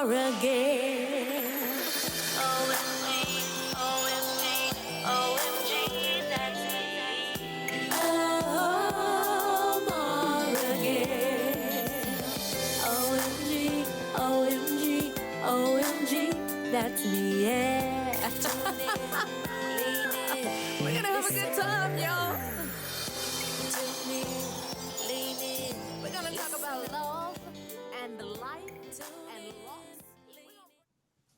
Maura, Gale. OMG, OMG, OMG, that's me. Oh, Maura, Gale. OMG, OMG, OMG, that's me, yeah. We're gonna have a good time, y'all. Tune in, lean in. We're gonna talk about love and life and loss.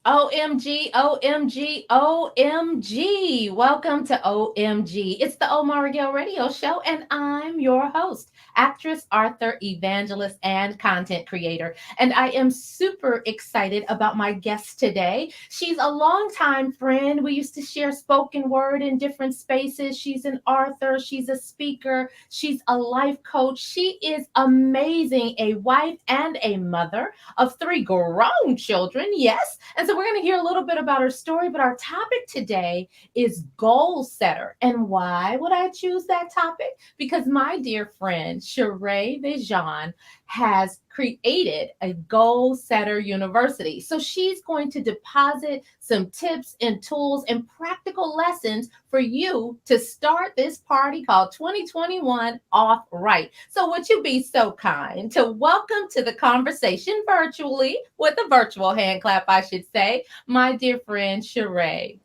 OMG, OMG, OMG. Welcome to OMG. It's the Omar Gale Radio Show, and I'm your host, actress, author, evangelist, and content creator. And I am super excited about my guest today. She's a longtime friend. We used to share spoken word in different spaces. She's an author, she's a speaker, she's a life coach. She is amazing, a wife and a mother of three grown children. Yes. And so we're going to hear a little bit about her story, but our topic today is goal setter. And why would I choose that topic? Because my dear friend, Sherea VeJauan, has created a goal setter university. So she's going to deposit some tips and tools and practical lessons for you to start this party called 2021 off right. So would you be so kind to welcome to the conversation virtually with a virtual hand clap, I should say, my dear friend Sherea.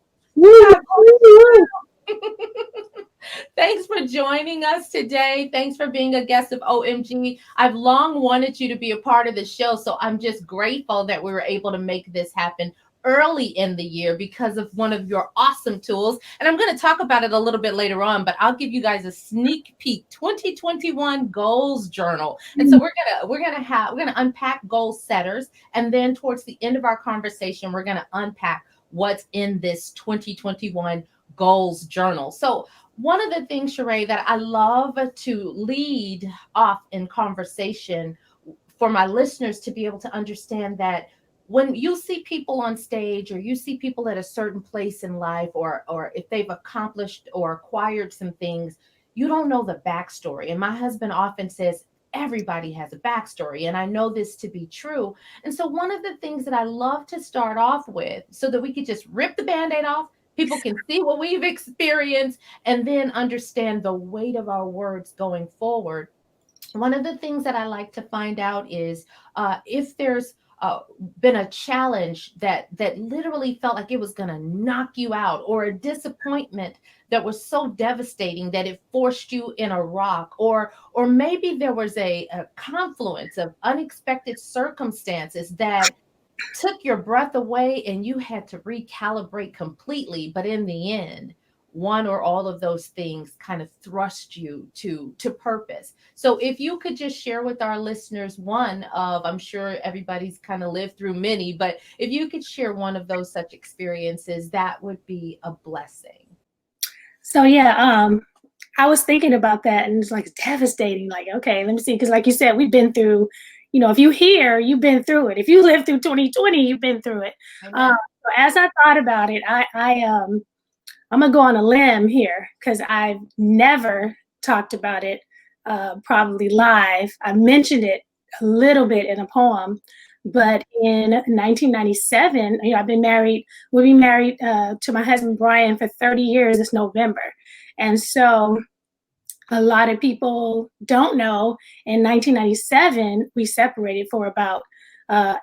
Thanks for joining us today. Thanks for being a guest of OMG. I've long wanted you to be a part of the show, so I'm just grateful that we were able to make this happen early in the year because of one of your awesome tools. And I'm going to talk about it a little bit later on, but I'll give you guys a sneak peek 2021 goals journal. And so we're going to unpack goal setters, and then towards the end of our conversation, we're going to unpack what's in this 2021 goals journal. So one of the things, Sherea, that I love to lead off in conversation for my listeners to be able to understand that when you see people on stage or you see people at a certain place in life, or if they've accomplished or acquired some things, you don't know the backstory. And my husband often says, everybody has a backstory. And I know this to be true. And so one of the things that I love to start off with so that we could just rip the Band-Aid off, people can see what we've experienced, and then understand the weight of our words going forward. One of the things that I like to find out is if there's been a challenge that literally felt like it was going to knock you out, or a disappointment that was so devastating that it forced you in a rock, or maybe there was a confluence of unexpected circumstances that took your breath away and you had to recalibrate completely, but in the end one or all of those things kind of thrust you to purpose. So if you could just share with our listeners one of, I'm sure everybody's kind of lived through many, but if you could share one of those such experiences, that would be a blessing. So yeah, I was thinking about that, and it's like devastating. Like, okay, let me see, because like you said, we've been through. If you hear, you've been through it. If you lived through 2020, you've been through it. So as I thought about it, I'm gonna go on a limb here because I've never talked about it probably live. I mentioned it a little bit in a poem, but in 1997, I've been married. We'll be married to my husband Brian for 30 years this November, and so a lot of people don't know. In 1997, we separated for about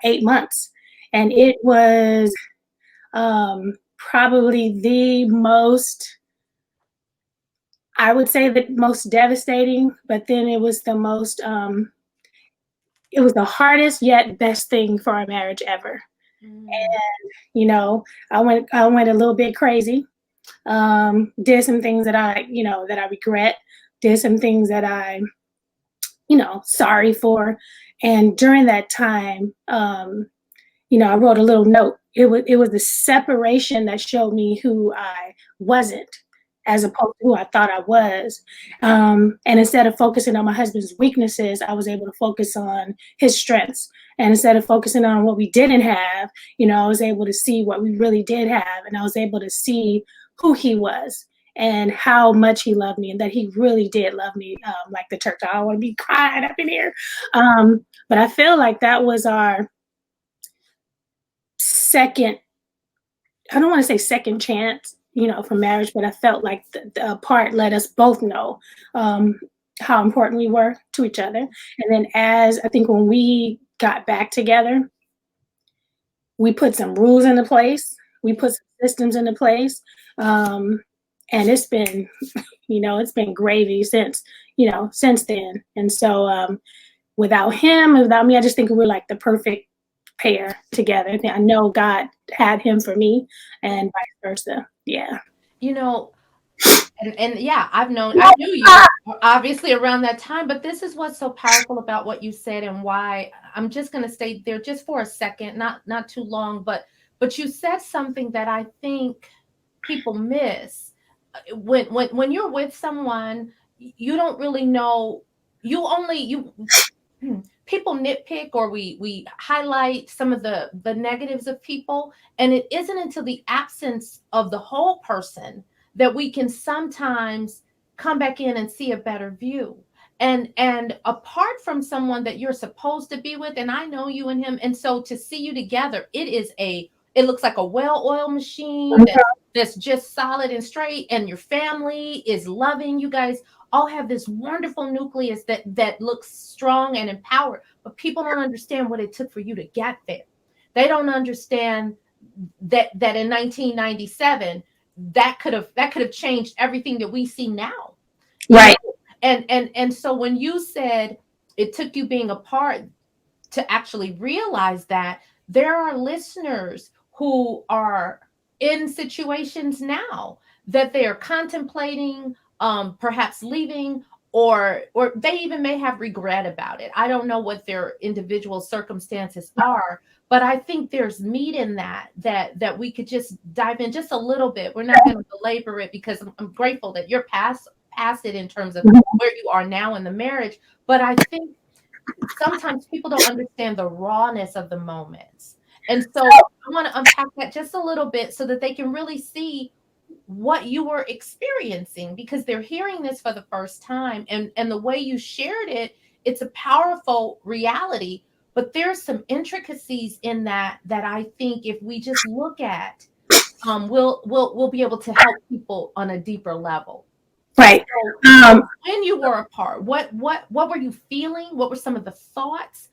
8 months, and it was probably the most, I would say, the most devastating, but then it was the most, it was the hardest yet best thing for our marriage ever. And, I went a little bit crazy, did some things that I regret, did some things that I, sorry for. And during that time, I wrote a little note. It was the separation that showed me who I wasn't, as opposed to who I thought I was. And instead of focusing on my husband's weaknesses, I was able to focus on his strengths. And instead of focusing on what we didn't have, I was able to see what we really did have. And I was able to see who he was and how much he loved me, and that he really did love me, like the church. I don't want to be crying up in here. But I feel like that was second, I don't want to say second chance, for marriage, but I felt like the part let us both know how important we were to each other. And then I think when we got back together, we put some rules into place. We put some systems into place. And it's been, it's been gravy since then. And so without him, without me, I just think we're like the perfect pair together. I know God had him for me and vice versa. Yeah. And yeah, I knew you obviously around that time, but this is what's so powerful about what you said and why I'm just going to stay there just for a second, not too long, but you said something that I think people miss. When you're with someone, you don't really know, people nitpick, or we highlight some of the negatives of people, and it isn't until the absence of the whole person that we can sometimes come back in and see a better view. And apart from someone that you're supposed to be with, and I know you and him, and so to see you together, it looks like a well-oiled machine that's just solid and straight, and your family is loving. You guys all have this wonderful nucleus that looks strong and empowered, but people don't understand what it took for you to get there. They don't understand that in 1997, that could have changed everything that we see now. Right. And so when you said it took you being apart to actually realize that, there are listeners who are in situations now that they are contemplating perhaps leaving, or they even may have regret about it. I don't know what their individual circumstances are, but I think there's meat in that we could just dive in just a little bit. We're not going to belabor it, because I'm grateful that you're past it in terms of where you are now in the marriage. But I think sometimes people don't understand the rawness of the moments. And so I want to unpack that just a little bit so that they can really see what you were experiencing, because they're hearing this for the first time. And the way you shared it, it's a powerful reality, but there's some intricacies in that I think if we just look at, we'll be able to help people on a deeper level. Right. So, when you were apart, what were you feeling? What were some of the thoughts?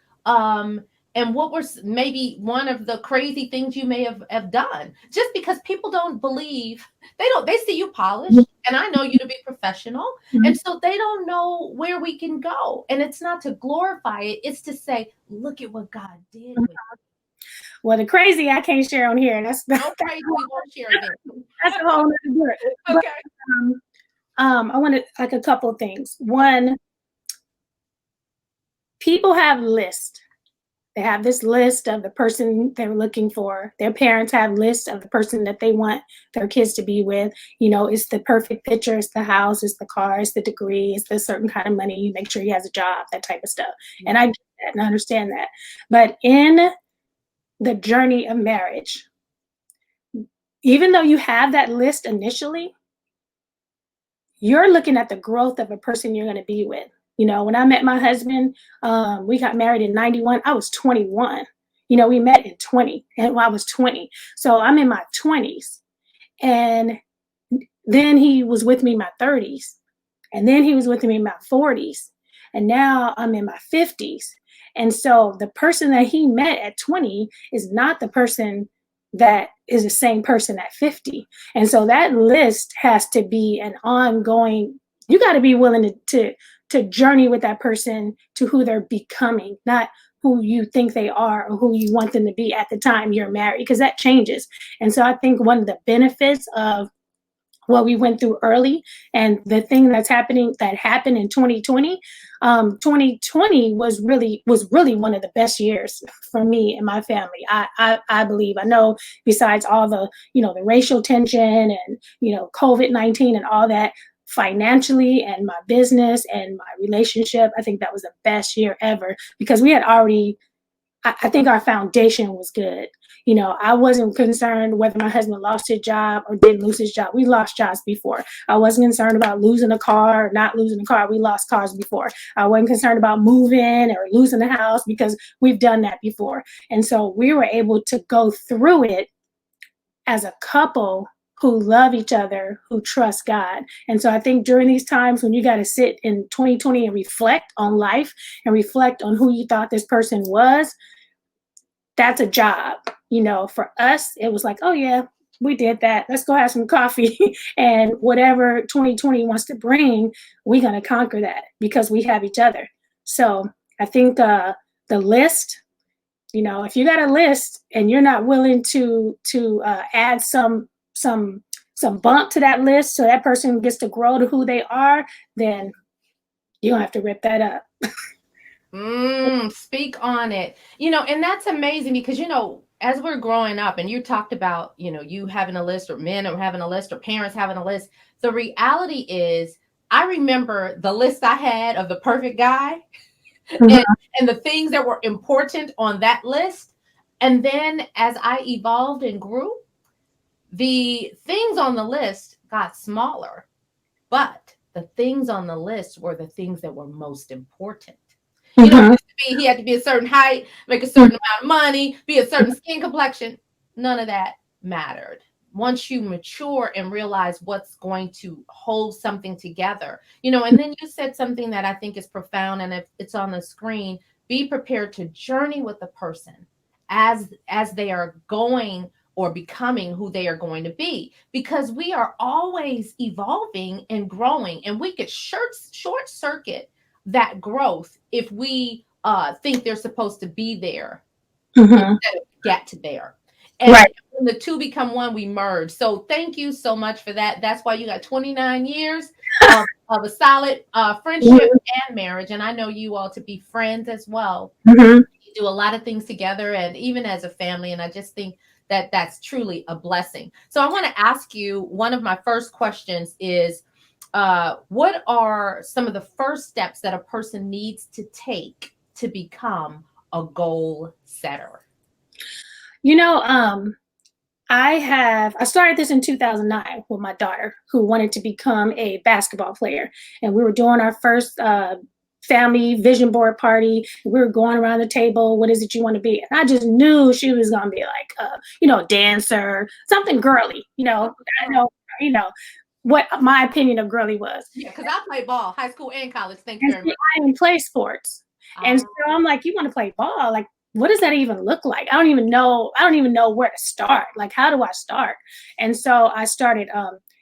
And what was maybe one of the crazy things you may have done? Just because people don't believe, they see you polished, and I know you to be professional. And so they don't know where we can go. And it's not to glorify it, it's to say, look at what God did with you. Well, the crazy I can't share on here. That's no crazy, we won't share it. That's a whole nother word. Okay. But, I wanted like a couple of things. One, people have lists. They have this list of the person they're looking for. Their parents have lists of the person that they want their kids to be with. It's the perfect picture. It's the house. It's the car. It's the degree. It's the certain kind of money. You make sure he has a job, that type of stuff. And I get that and I understand that. But in the journey of marriage, even though you have that list initially, you're looking at the growth of a person you're going to be with. When I met my husband, we got married in 91. I was 21. We met in 20, and I was 20. So I'm in my 20s. And then he was with me in my 30s. And then he was with me in my 40s. And now I'm in my 50s. And so the person that he met at 20 is not the person that is the same person at 50. And so that list has to be an ongoing, you got to be willing to journey with that person to who they're becoming, not who you think they are or who you want them to be at the time you're married, because that changes. And so I think one of the benefits of what we went through early and the thing that happened in 2020, 2020 was really one of the best years for me and my family. I believe. I know besides all the, the racial tension and, COVID-19 and all that, financially and my business and my relationship, I think that was the best year ever, because we had already, I think our foundation was good. You know, I wasn't concerned whether my husband lost his job or didn't lose his job. We lost jobs before. I wasn't concerned about losing a car or not losing a car. We lost cars before. I wasn't concerned about moving or losing the house because we've done that before. And so we were able to go through it as a couple who love each other, who trust God. And so I think during these times when you got to sit in 2020 and reflect on life and reflect on who you thought this person was, that's a job. You know, for us, it was like, oh yeah, we did that. Let's go have some coffee. And whatever 2020 wants to bring, we're going to conquer that because we have each other. So I think the list, you know, if you got a list and you're not willing to add some bump to that list so that person gets to grow to who they are, then you don't have to rip that up. Speak on it. You know, and that's amazing because, you know, as we're growing up and you talked about, you know, you having a list or men are having a list or parents having a list. The reality is I remember the list I had of the perfect guy and the things that were important on that list. And then as I evolved and grew, the things on the list got smaller, but the things on the list were the things that were most important. You know, he had to be a certain height, make a certain amount of money, be a certain skin complexion. None of that mattered. Once you mature and realize what's going to hold something together, you know, and then you said something that I think is profound, and if it's on the screen, be prepared to journey with the person as they are going or becoming who they are going to be, because we are always evolving and growing, and we could short circuit that growth if we think they're supposed to be there instead of get to there. And when the two become one, we merge. So thank you so much for that. That's why you got 29 years of a solid friendship and marriage. And I know you all to be friends as well. You do a lot of things together and even as a family. And I just think that that's truly a blessing. So I want to ask you, one of my first questions is, what are some of the first steps that a person needs to take to become a goal setter? You know, I started this in 2009 with my daughter who wanted to become a basketball player. And we were doing our first family vision board party. We were going around the table. What is it you want to be? And I just knew she was going to be like, you know, dancer, something girly, you know, you know, what my opinion of girly was. Yeah, because I played ball, high school and college. Thank you very much. I didn't play sports. And so I'm like, you want to play ball? Like, what does that even look like? I don't even know where to start. Like, how do I start? And so I started,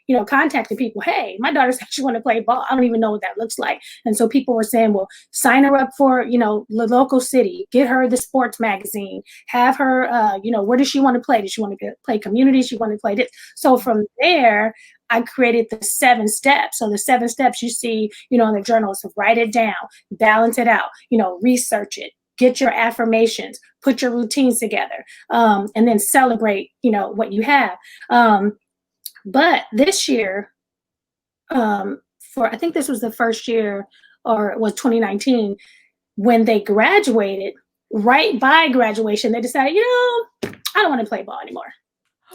you know, contacting people. Hey, my daughter said she want to play ball. I don't even know what that looks like. And so people were saying, well, sign her up for, you know, the local city, get her the sports magazine, have her, you know, where does she want to play? Does she want to play community? She want to play this. So from there, I created the 7 steps. So the 7 steps you see, you know, in the journal. So write it down, balance it out, you know, research it, get your affirmations, put your routines together, and then celebrate, you know, what you have. But this year, I think this was the first year, or it was 2019, when they graduated, right by graduation, they decided, you know, I don't want to play ball anymore.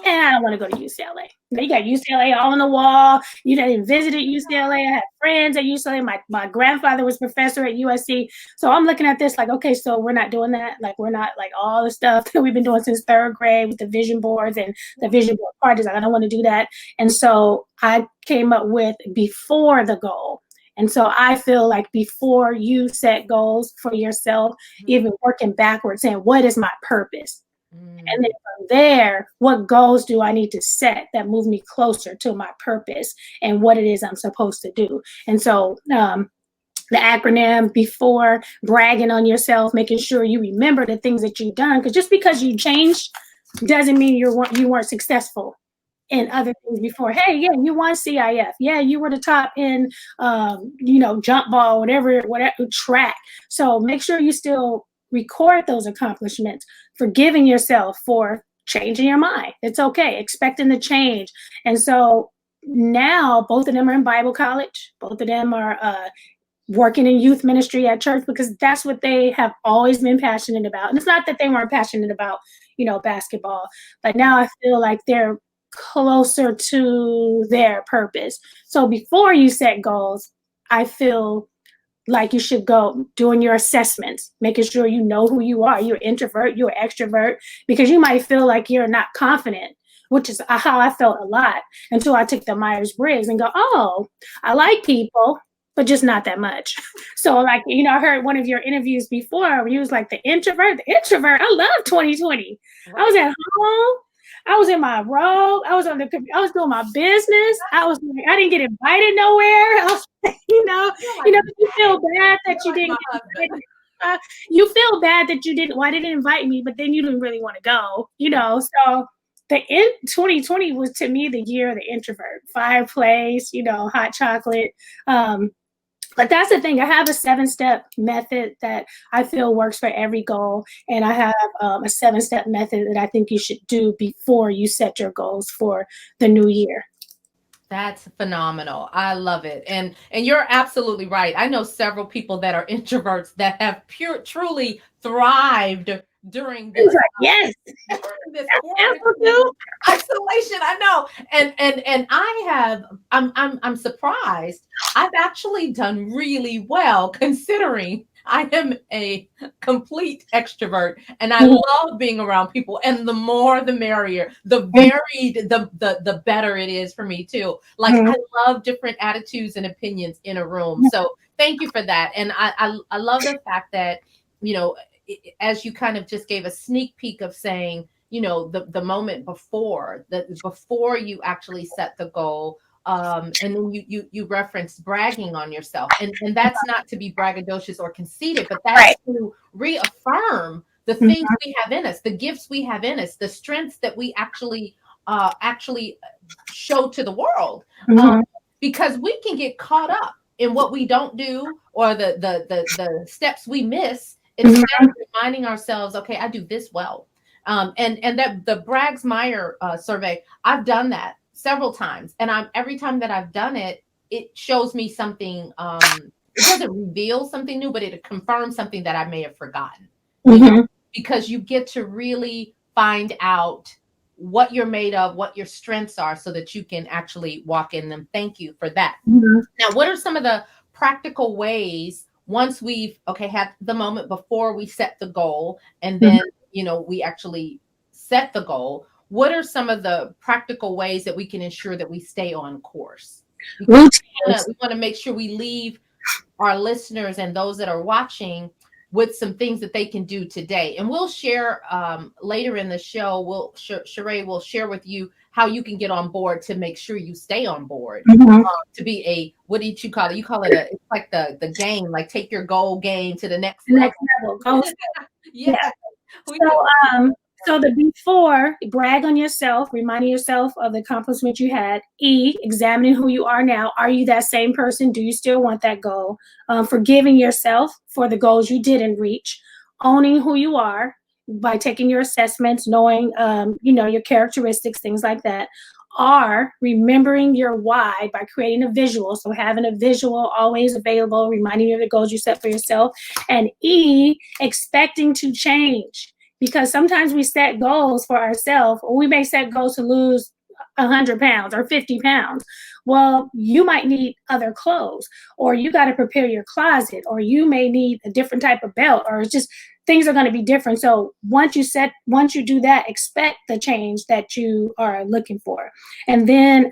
And I don't want to go to UCLA. You got UCLA all on the wall. You didn't visit UCLA. I had friends at UCLA. My grandfather was professor at USC. So I'm looking at this like, okay, so we're not doing that. Like, we're not like all the stuff that we've been doing since 3rd grade with the vision boards and the vision board parties. Like, I don't want to do that. And so I came up with before the goal. And so I feel like before you set goals for yourself, even working backwards, saying, what is my purpose? And then from there, what goals do I need to set that move me closer to my purpose and what it is I'm supposed to do? And so the acronym before, bragging on yourself, making sure you remember the things that you've done, because just because you changed doesn't mean you weren't successful in other things before. Hey, yeah, you won CIF. Yeah, you were the top in, you know, jump ball, whatever track. So make sure you still record those accomplishments, forgiving yourself for changing your mind. It's okay, expecting the change. And so now both of them are in Bible college. Both of them are working in youth ministry at church, because that's what they have always been passionate about. And it's not that they weren't passionate about, basketball, but now I feel like they're closer to their purpose. So before you set goals, I feel like you should go doing your assessments, making sure you know who you are. You're introvert, you're extrovert, because you might feel like you're not confident, which is how I felt a lot until I took the Myers-Briggs and go, oh, I like people, but just not that much. So like, I heard one of your interviews before where you was like the introvert. I love 2020. Right. I was at home. I was in my robe. I was doing my business. I didn't get invited nowhere. I was, you feel bad that you didn't you feel bad that you didn't, why didn't invite me, but then you didn't really want to go, so 2020 was to me the year of the introvert. Fireplace, hot chocolate. But that's the thing. I have a 7-step method that I feel works for every goal. And I have a 7-step method that I think you should do before you set your goals for the new year. That's phenomenal. I love it. And you're absolutely right. I know several people that are introverts that have truly thrived during this, yes, this isolation. I know. And I'm surprised. I've actually done really well considering I am a complete extrovert and I love being around people, and the more the merrier. The varied, the better it is for me too. Like I love different attitudes and opinions in a room. So thank you for that. And I love the fact that, as you kind of just gave a sneak peek of saying, the moment before you actually set the goal. And then you referenced bragging on yourself, and that's not to be braggadocious or conceited, but that's to reaffirm the things we have in us, the gifts we have in us, the strengths that we actually show to the world, because we can get caught up in what we don't do or the steps we miss instead of reminding ourselves, okay, I do this well. And that the Braggs-Meyer survey, I've done that several times, and every time that I've done it, it shows me something. It doesn't reveal something new, but it confirms something that I may have forgotten. Because you get to really find out what you're made of, what your strengths are, so that you can actually walk in them. Thank you for that. Now, what are some of the practical ways once we've had the moment before we set the goal, and then we actually set the goal? What are some of the practical ways that we can ensure that we stay on course? We want to make sure we leave our listeners and those that are watching with some things that they can do today. And we'll share later in the show, Sherea will share with you how you can get on board to make sure you stay on board, to be what did you call it? You call it it's like the game, like take your goal game to the next level. Yeah. So the before, brag on yourself, reminding yourself of the accomplishment you had. Examining who you are now. Are you that same person? Do you still want that goal? Forgiving yourself for the goals you didn't reach. Owning who you are by taking your assessments, knowing, your characteristics, things like that. Remembering your why by creating a visual. So having a visual always available, reminding you of the goals you set for yourself. And expecting to change. Because sometimes we set goals for ourselves, or we may set goals to lose 100 pounds or 50 pounds. Well, you might need other clothes, or you got to prepare your closet, or you may need a different type of belt, or it's just things are going to be different. So once you do that, expect the change that you are looking for. And then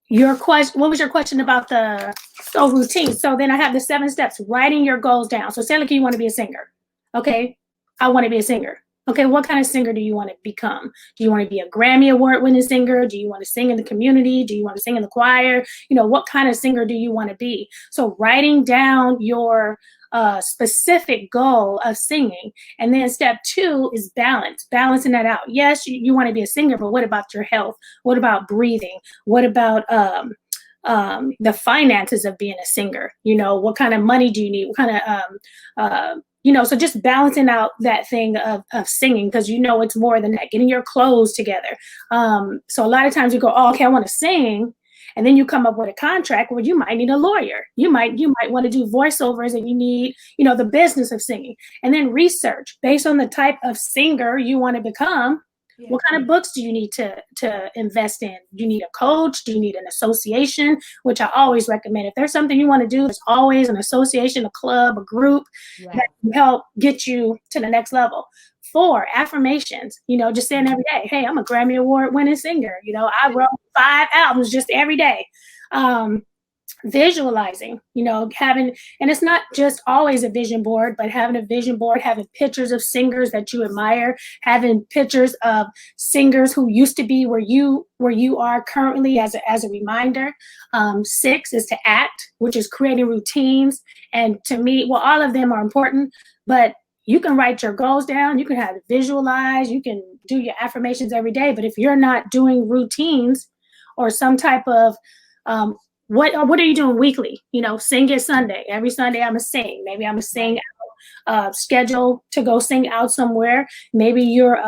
your question, what was your question about the routine? So then I have the 7 steps, writing your goals down. So say like you want to be a singer. Okay, I want to be a singer. Okay, what kind of singer do you want to become? Do you want to be a Grammy Award-winning singer? Do you want to sing in the community? Do you want to sing in the choir? What kind of singer do you want to be? So writing down your specific goal of singing. And then step 2 is balancing that out. Yes, you want to be a singer, but what about your health? What about breathing? What about the finances of being a singer? What kind of money do you need? What kind of so just balancing out that thing of singing, because it's more than that, getting your clothes together. So a lot of times we go, oh, okay, I want to sing. And then you come up with a contract where you might need a lawyer. You might want to do voiceovers and you need, the business of singing. And then research based on the type of singer you want to become. Yeah. What kind of books do you need to invest in? Do you need a coach? Do you need an association? Which I always recommend. If there's something you want to do, there's always an association, a club, a group that can help get you to the next level. 4, affirmations, just saying every day, hey, I'm a Grammy Award winning singer. I wrote 5 albums just every day. Visualizing, having, and it's not just always a vision board, but having a vision board, having pictures of singers that you admire, having pictures of singers who used to be where you are currently as a reminder. 6 is to act, which is creating routines. And to me, well, all of them are important, but you can write your goals down, you can have it visualized, you can do your affirmations every day. But if you're not doing routines or some type of what are you doing weekly? Sing it Sunday. Every Sunday I'm gonna sing. Maybe I'm gonna sing out, schedule to go sing out somewhere. Maybe you're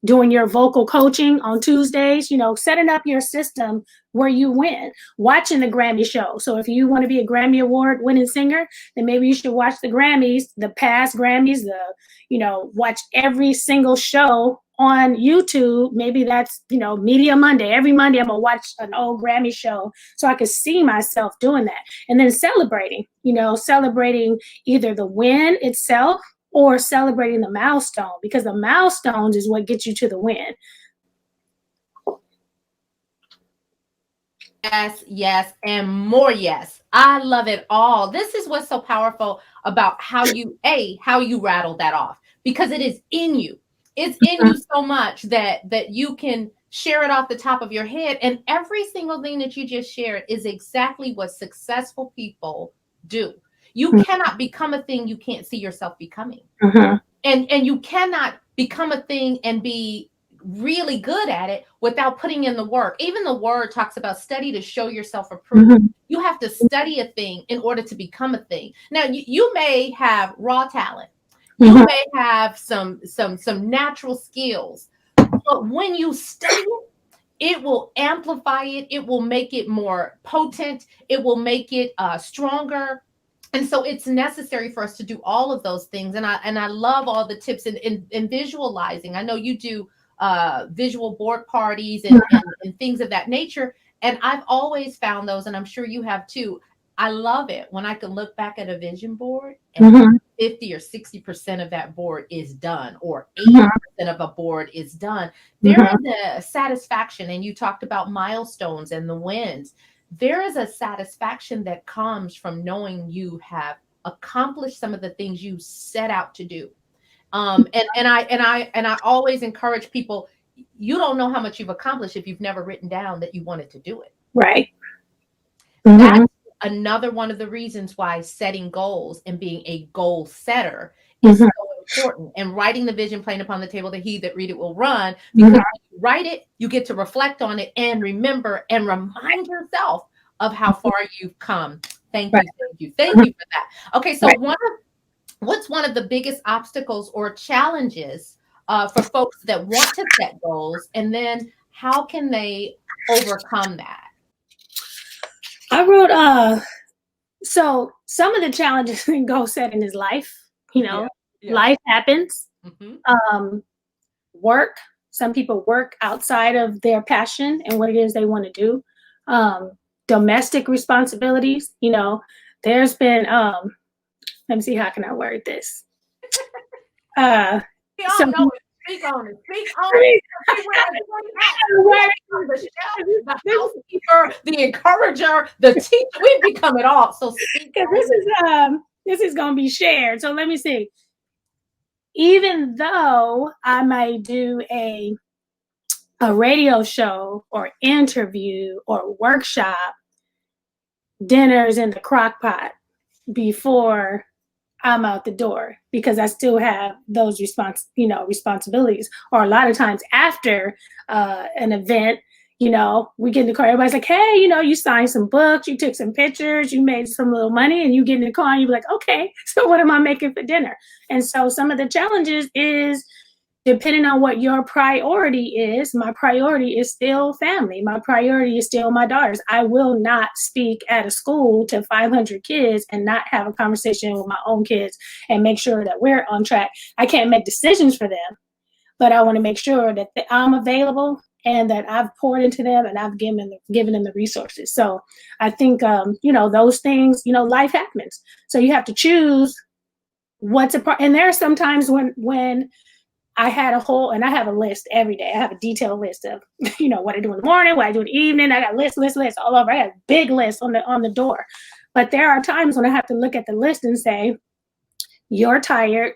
doing your vocal coaching on Tuesdays, setting up your system where you win, watching the Grammy show. So if you want to be a Grammy Award winning singer, then maybe you should watch the Grammys, the past Grammys, watch every single show on YouTube. Maybe that's, Media Monday. Every Monday I'm going to watch an old Grammy show so I can see myself doing that. And then celebrating either the win itself or celebrating the milestone, because the milestones is what gets you to the win. Yes, and more yes. I love it all. This is what's so powerful about how you rattle that off, because it is in you. It's in you so much that you can share it off the top of your head. And every single thing that you just shared is exactly what successful people do. You cannot become a thing you can't see yourself becoming. And you cannot become a thing and be really good at it without putting in the work. Even the word talks about study to show yourself approved. You have to study a thing in order to become a thing. Now, you may have raw talent. You may have some natural skills, but when you study it, it will amplify it. It will make it more potent. It will make it stronger. And so it's necessary for us to do all of those things. And I love all the tips in visualizing. I know you do visual board parties and things of that nature. And I've always found those, and I'm sure you have too. I love it when I can look back at a vision board and 50 or 60% of that board is done, or 80% of a board is done. There is a satisfaction, and you talked about milestones and the wins. There is a satisfaction that comes from knowing you have accomplished some of the things you set out to do. And I always encourage people, you don't know how much you've accomplished if you've never written down that you wanted to do it. Right. That's another one of the reasons why setting goals and being a goal setter is so important. And writing the vision plain upon the table, that he that read it will run. Because when you write it, you get to reflect on it and remember and remind yourself of how far you've come. Thank you for that. Okay, so what's one of the biggest obstacles or challenges for folks that want to set goals, and then how can they overcome that? I wrote so some of the challenges in goal setting is life. Life happens. Work. Some people work outside of their passion and what it is they want to do. Domestic responsibilities. There's been let me see, how can I word this? Speak on it. The housekeeper, the encourager, the teacher. We become it all. So this is going to be shared. So let me see. Even though I might do a radio show or interview or workshop, dinner's in the crock pot before I'm out the door, because I still have those responsibilities. Or a lot of times after an event, we get in the car, everybody's like, hey, you signed some books, you took some pictures, you made some little money, and you get in the car and you're like, okay, so what am I making for dinner? And so some of the challenges is depending on what your priority is, my priority is still family. My priority is still my daughters. I will not speak at a school to 500 kids and not have a conversation with my own kids and make sure that we're on track. I can't make decisions for them, but I want to make sure that I'm available and that I've poured into them and I've given them the resources. So I think, those things, life happens. So you have to choose what's a part. And there are some times when I had and I have a list every day. I have a detailed list of, what I do in the morning, what I do in the evening. I got list all over. I got a big list on the door. But there are times when I have to look at the list and say, you're tired.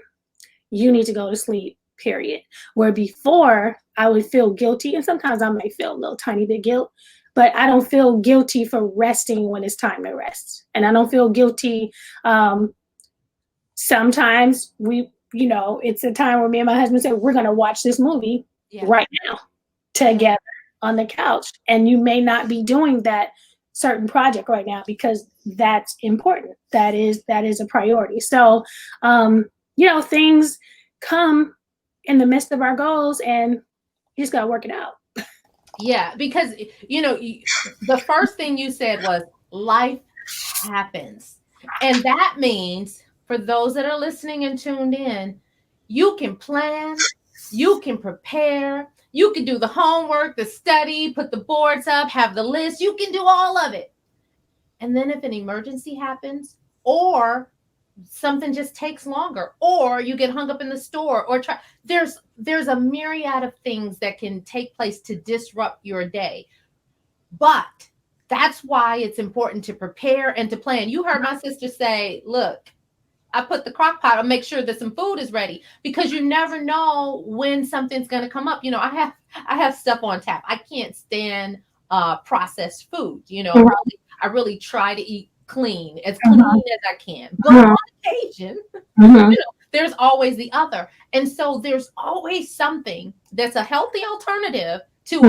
You need to go to sleep, period. Where before I would feel guilty, and sometimes I might feel a little tiny bit guilt, but I don't feel guilty for resting when it's time to rest. And I don't feel guilty. Sometimes it's a time where me and my husband say, we're going to watch this movie right now together on the couch. And you may not be doing that certain project right now because that's important. That is a priority. So, things come in the midst of our goals and you just got to work it out. Yeah, because, the first thing you said was life happens. And that means for those that are listening and tuned in, you can plan, you can prepare, you can do the homework, the study, put the boards up, have the list, you can do all of it. And then if an emergency happens or something just takes longer or you get hung up in the store or there's a myriad of things that can take place to disrupt your day. But that's why it's important to prepare and to plan. You heard my sister say, look, I put the crock pot, I'll make sure that some food is ready because you never know when something's going to come up. I have stuff on tap. I can't stand processed food. I really try to eat clean as I can. But on occasion, there's always the other. And so there's always something that's a healthy alternative to,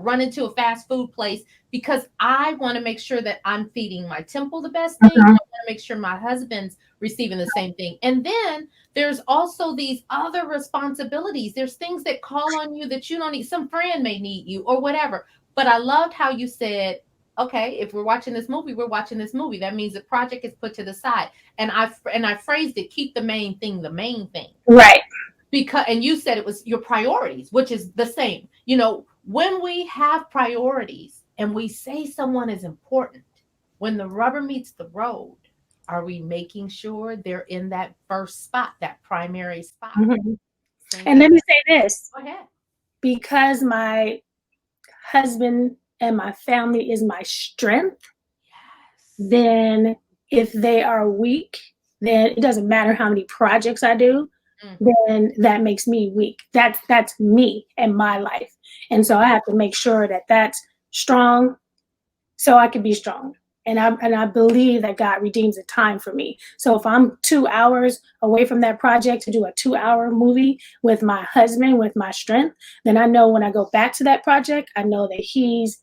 run into a fast food place because I want to make sure that I'm feeding my temple the best thing. I want to make sure my husband's receiving the same thing. And then there's also these other responsibilities. There's things that call on you that you don't need. Some friend may need you or whatever. But I loved how you said, okay, if we're watching this movie, we're watching this movie. That means the project is put to the side. And I phrased it, keep the main thing the main thing. Right. And you said it was your priorities, which is the same. When we have priorities and we say someone is important, when the rubber meets the road, are we making sure they're in that first spot, that primary spot? And let me say this. Go ahead. Because my husband and my family is my strength, then if they are weak, then it doesn't matter how many projects I do, then that makes me weak. That's me and my life. And so I have to make sure that that's strong so I can be strong. And I believe that God redeems the time for me. So if I'm 2 hours away from that project to do a 2-hour movie with my husband, with my strength, then I know when I go back to that project, I know that he's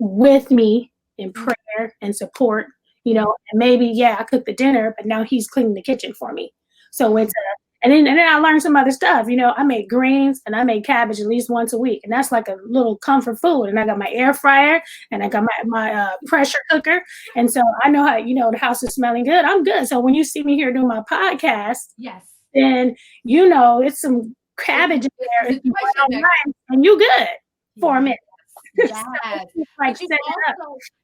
with me in prayer and support, and maybe, I cook the dinner, but now he's cleaning the kitchen for me. So it's and then I learned some other stuff. I make greens and I make cabbage at least once a week. And that's like a little comfort food. And I got my air fryer and I got my pressure cooker. And so I know how, the house is smelling good. I'm good. So when you see me here doing my podcast, then, it's some cabbage in there and you good for a minute. Yes.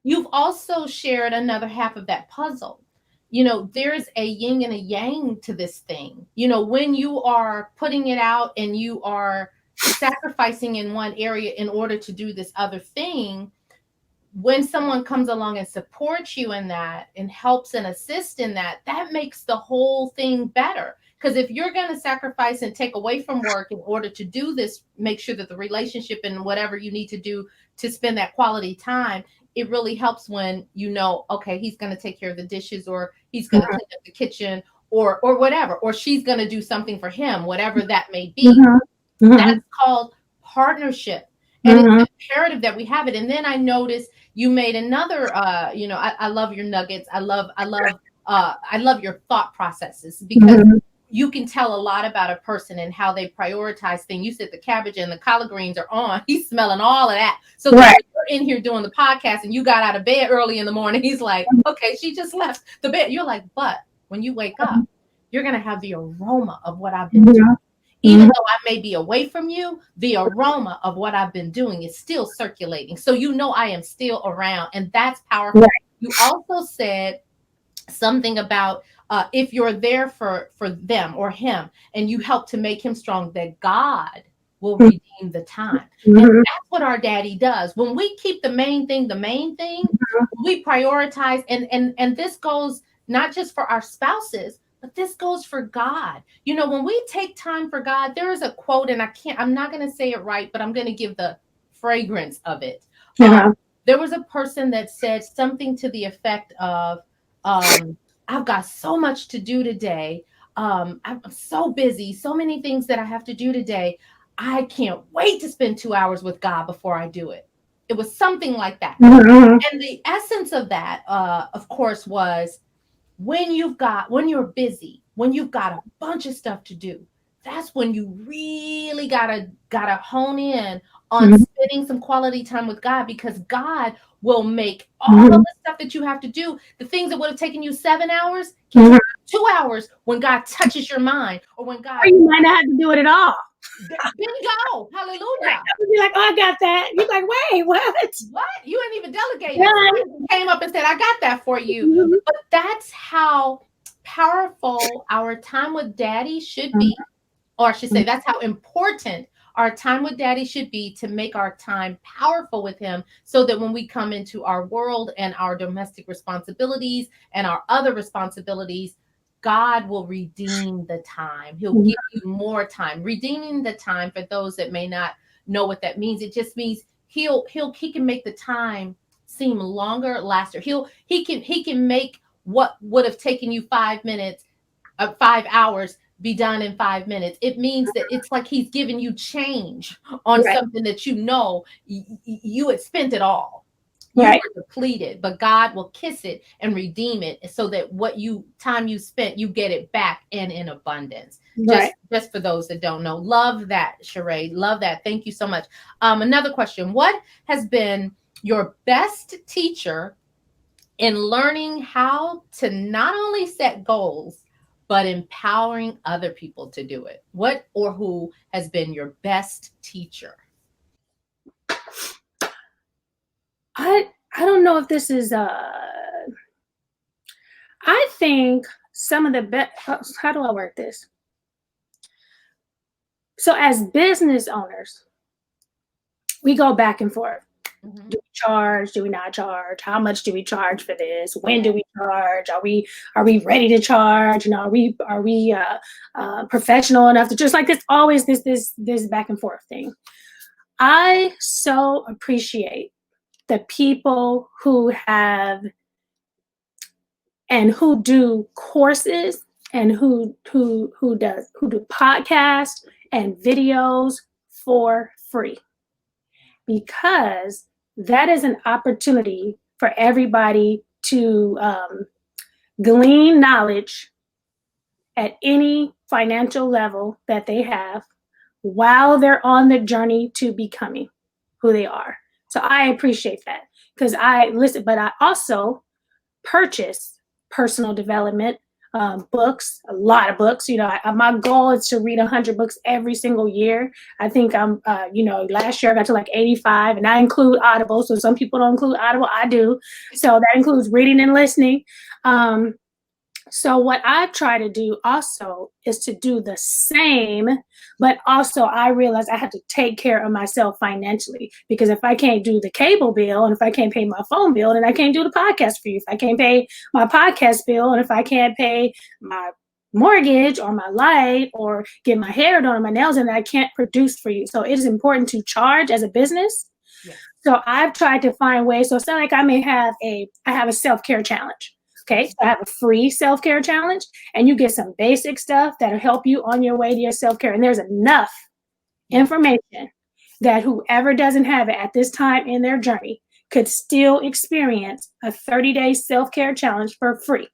You've also shared another half of that puzzle. There's a yin and a yang to this thing. When you are putting it out and you are sacrificing in one area in order to do this other thing, when someone comes along and supports you in that and helps and assists in that, that makes the whole thing better. Because if you're going to sacrifice and take away from work in order to do this, make sure that the relationship and whatever you need to do to spend that quality time, it really helps when okay, he's going to take care of the dishes or he's going to clean up the kitchen or whatever, or she's going to do something for him, whatever that may be. That's called partnership. And it's imperative that we have it. And then I noticed you made another, I love your nuggets. I love your thought processes because you can tell a lot about a person and how they prioritize things. You said the cabbage and the collard greens are on. He's smelling all of that. So then Right. you're in here doing the podcast and you got out of bed early in the morning. He's like, okay, she just left the bed. You're like, but when you wake up, you're going to have the aroma of what I've been doing. Even though I may be away from you, the aroma of what I've been doing is still circulating. So you know I am still around, and that's powerful. Right. You also said something about if you're there for them or him, and you help to make him strong, that God will redeem the time. And that's what our daddy does. When we keep the main thing, we prioritize, and this goes not just for our spouses, but this goes for God. You know, when we take time for God, there is a quote, and I'm not going to say it right, but I'm going to give the fragrance of it. There was a person that said something to the effect of, I've got so much to do today. I'm so busy, so many things that I have to do today. I can't wait to spend 2 hours with God before I do it. It was something like that. And the essence of that, of course, was when you're busy, when you've got a bunch of stuff to do, that's when you really gotta hone in on spending some quality time with God, because God will make all of the stuff that you have to do, the things that would have taken you 7 hours, can take 2 hours when God touches your mind, or when God. Or you might not have to do it at all. Bingo! Hallelujah! You'd be like, oh, I got that. You're like, wait, what? What? You ain't even delegated. Somebody came up and said, I got that for you. But that's how powerful our time with daddy should be. Or I should say, that's how important our time with daddy should be, to make our time powerful with him, so that when we come into our world and our domestic responsibilities and our other responsibilities, God will redeem the time. He'll give you more time. Redeeming the time, for those that may not know what that means, it just means he can make the time seem longer, laster. He can make what would have taken you 5 minutes, 5 hours, be done in 5 minutes. It means that it's like he's giving you change on something that you had spent it all. You were depleted, but God will kiss it and redeem it, so that time you spent, you get it back and in abundance. Just for those that don't know. Love that, Sherea. Love that. Thank you so much. Another question. What has been your best teacher in learning how to not only set goals, but empowering other people to do it? What or who has been your best teacher? I don't know if this is I think some of the best. How do I work this? So as business owners, we go back and forth. Do we charge? Do we not charge? How much do we charge for this? When do we charge? Are we ready to charge? You know, are we professional enough to, just like this, always this back and forth thing. I so appreciate the people who have and who do courses and who do podcasts and videos for free, because that is an opportunity for everybody to glean knowledge at any financial level that they have, while they're on the journey to becoming who they are. So I appreciate that, because I listen, but I also purchase personal development books, a lot of books. You know, my goal is to read 100 books every single year. I think I'm, last year I got to like 85, and I include Audible. So some people don't include Audible. I do. So that includes reading and listening. So what I try to do also is to do the same, but also I realize I have to take care of myself financially, because if I can't do the cable bill, and if I can't pay my phone bill, then I can't do the podcast for you. If I can't pay my podcast bill, and if I can't pay my mortgage or my light or get my hair done or my nails, and I can't produce for you. So it is important to charge as a business. Yeah. So I've tried to find ways. So it's not like I have a self-care challenge. Okay, so I have a free self-care challenge, and you get some basic stuff that'll help you on your way to your self-care. And there's enough information that whoever doesn't have it at this time in their journey could still experience a 30-day self-care challenge for free.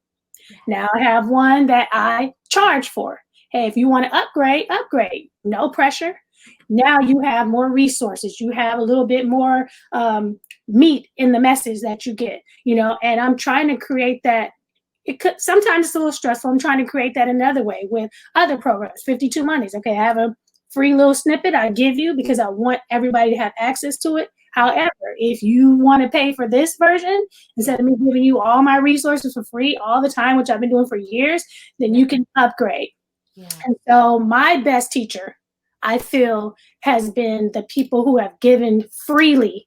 Now I have one that I charge for, Hey, if you want to upgrade, no pressure. Now you have more resources. You have a little bit more meat in the message that you get, and I'm trying to create that. It could sometimes it's a little stressful. I'm trying to create that another way with other programs. 52 Mondays. Okay, I have a free little snippet I give you because I want everybody to have access to it. However, if you want to pay for this version, instead of me giving you all my resources for free all the time, which I've been doing for years, then you can upgrade. Yeah. And so my best teacher, I feel, has been the people who have given freely,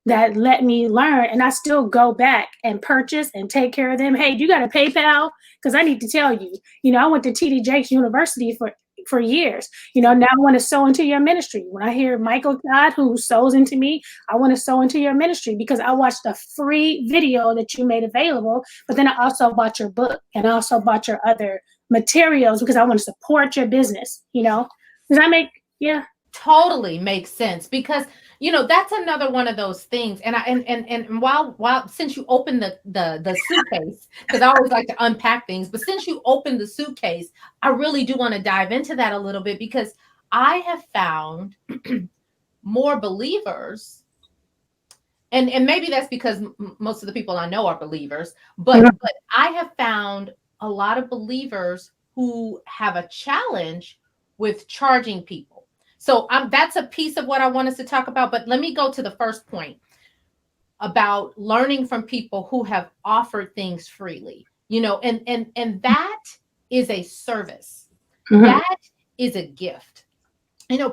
that let me learn, and I still go back and purchase and take care of them. Hey, you got a PayPal? Because I need to tell you, I went to TD Jakes University for years. Now I want to sow into your ministry. When I hear Michael Todd, who sows into me, I want to sow into your ministry because I watched a free video that you made available, but then I also bought your book and I also bought your other materials because I want to support your business, Does that yeah. Totally makes sense because that's another one of those things. And while since you opened the suitcase, because I always like to unpack things, but since you opened the suitcase, I really do want to dive into that a little bit because I have found more believers, and maybe that's because most of the people I know are believers, but I have found a lot of believers who have a challenge with charging people. So that's a piece of what I want us to talk about. But let me go to the first point about learning from people who have offered things freely, and that is a service. That is a gift.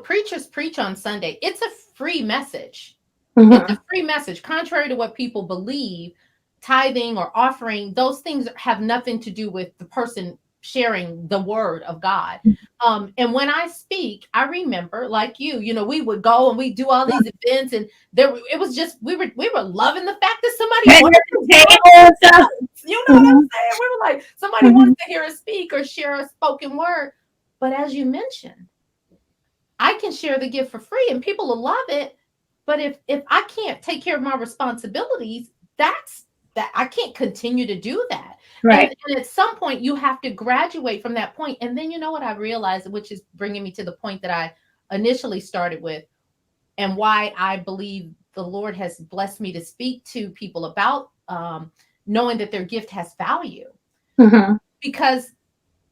Preachers preach on Sunday. It's a free message. It's a free message. Contrary to what people believe, tithing or offering, those things have nothing to do with the person sharing the word of God. And when I speak, I remember, like you, we would go and we do all these events, and it was just we were loving the fact that somebody wanted to hear, you know what I'm saying? We were like, somebody wants to hear us speak or share a spoken word. But as you mentioned, I can share the gift for free and people will love it. But if I can't take care of my responsibilities, that I can't continue to do that. Right. And at some point you have to graduate from that point. And then what I realized, which is bringing me to the point that I initially started with, and why I believe the Lord has blessed me to speak to people about knowing that their gift has value. Because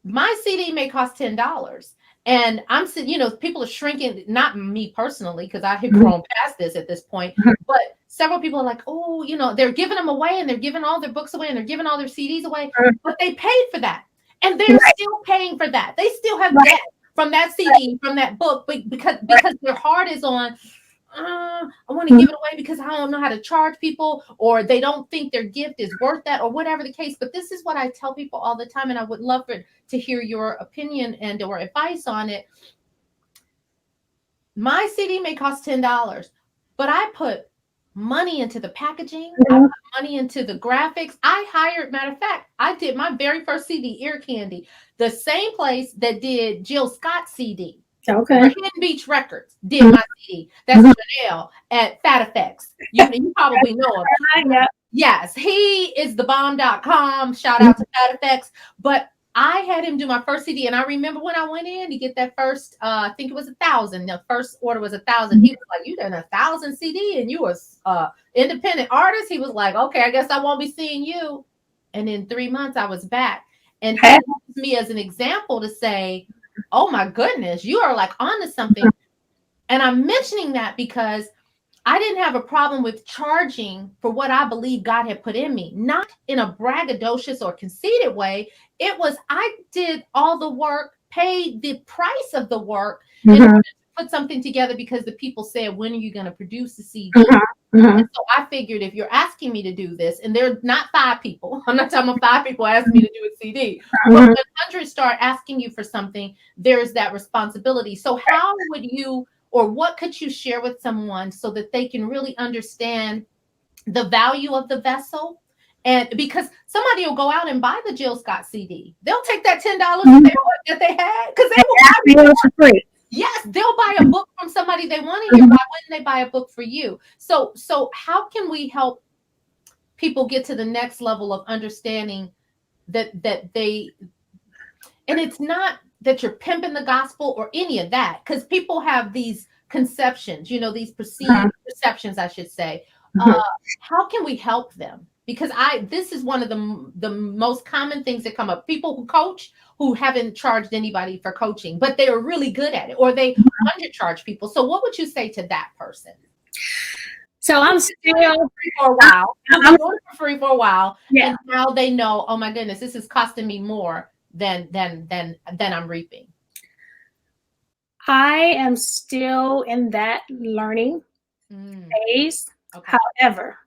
my CD may cost $10. And I'm saying, people are shrinking, not me personally, because I have grown past this at this point, but several people are like, oh, they're giving them away and they're giving all their books away and they're giving all their CDs away, but they paid for that. And they're still paying for that. They still have debt from that CD, from that book, but because their heart is on, I want to give it away because I don't know how to charge people, or they don't think their gift is worth that, or whatever the case. But this is what I tell people all the time, and I would love to hear your opinion and or advice on it. My CD may cost $10, but I put money into the packaging. I put money into the graphics. Matter of fact, I did my very first CD, Ear Candy, the same place that did Jill Scott's CD. Okay. Hidden Beach Records did my CD. That's Chanel at Fat Effects. You probably know him. Yes, he is thebomb.com. Shout out to Fat Effects. But I had him do my first CD, and I remember when I went in to get that first, I think it was 1,000. The first order was 1,000. He was like, "You done 1,000 CD, and you was independent artist." He was like, "Okay, I guess I won't be seeing you." And in 3 months, I was back, and he used me as an example to say, oh my goodness, you are like onto something. And I'm mentioning that because I didn't have a problem with charging for what I believe God had put in me, not in a braggadocious or conceited way. It was, I did all the work, paid the price of the work in order to put something together because the people said, when are you going to produce the CD? And so I figured if you're asking me to do this, and there are not 5 people, I'm not talking about 5 people asking me to do a CD, but when 100 start asking you for something, there's that responsibility. So how would you, or what could you share with someone so that they can really understand the value of the vessel? And because somebody will go out and buy the Jill Scott CD, they'll take that $10 that they had because they will for free. Yes, they'll buy a book from somebody they want to hear. Why wouldn't they buy a book for you? So how can we help people get to the next level of understanding that they, and it's not that you're pimping the gospel or any of that, because people have these conceptions, you know, these perceived perceptions, I should say. How can we help them? Because this is one of the most common things that come up. People who coach who haven't charged anybody for coaching, but they are really good at it, or they undercharge people. So what would you say to that person? So I'm still free for a while. I'm doing it for free for a while, yeah. and now they know, oh my goodness, this is costing me more than I'm reaping. I am still in that learning phase. Okay. However,